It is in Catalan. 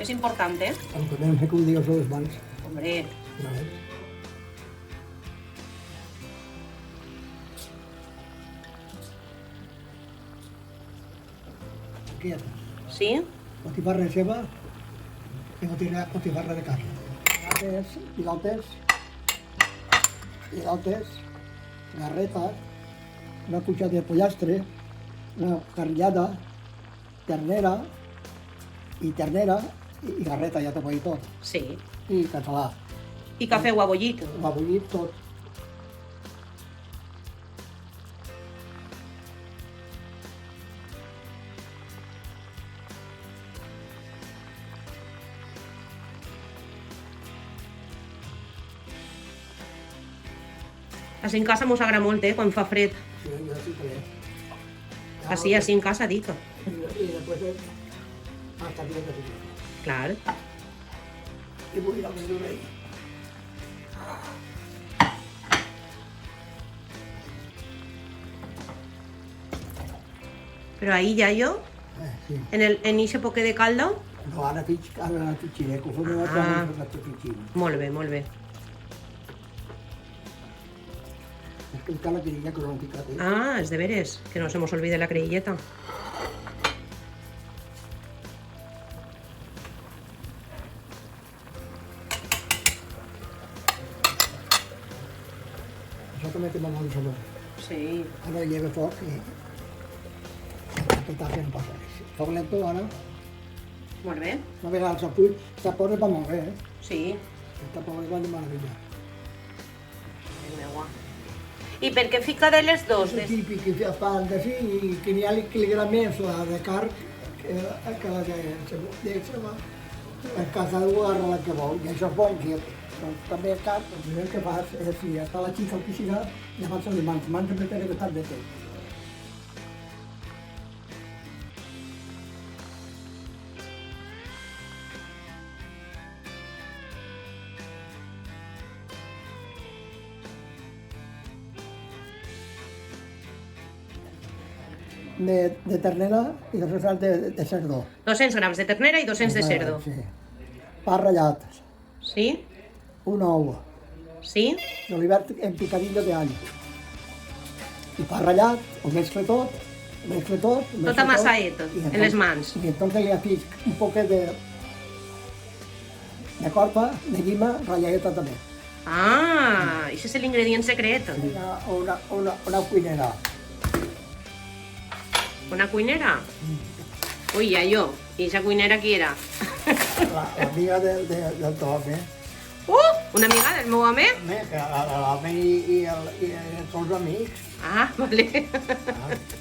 Es importante. Aunque no sé cómo digo sobre las manos. Hombre, A ver. Aquí está. ¿sí? Botifarra de ceba y botifarra de carne. Pilotes, garretas, una cucha de pollastre, una carrillada, ternera y garreta, ja t'ho vaig dir tot. Sí. I català, Y café o abollito. ho ha bullit tot. Así en casa mos agrada molt, quan fa fred. Sí, jo sí que Así en casa, dic. I després hasta aquí que sí. Clar. I vull ir al menú d'ahir. Però ahí ja jo, Sí. en ese poquet de caldo. No, ara fitxiré, conforme vaig Ah. vaig fitxint. Molt bé, molt bé. És que encara la queria que no l'han ficat, Ah, és de veres, que no se mos olvide la creïlleta. Això també té molt bon sabor. Sí. Ara lleva foc i petar que no passa res. Foc lento ara, Molt bé. una vegada el sapull, se posa va molt bé, Sí. Està posa va de meravella. Déu meu. I per què fica de les dos? És típic que fan de fi i que n'hi ha que li agrada més la de carn que la de ceba. A casa algú agarra la que vol i això és bon, que també a carn, el primer que fas és si està la xica al piscina, llavors se li mans sempre té que estar de tot. De ternera i 200 grams de cerdo. 200 grams de ternera i 200 de cerdo. Sí. Pa ratllat, Sí? un ou, Sí? julivert en picadillo de all. I pa ratllat, ho mescla tot, Tot amassaet, en les mans. Y entonces le hacéis un poco de corpa, de llima, ratlladeta també. Ah, això és l'ingredient secret. Una cuinera. Una cuinera? Ui, ja jo. I aquesta cuinera qui era? L'amiga del Tom, Una amiga del meu home? L'home i els seus amics. Ah, vale. Ah.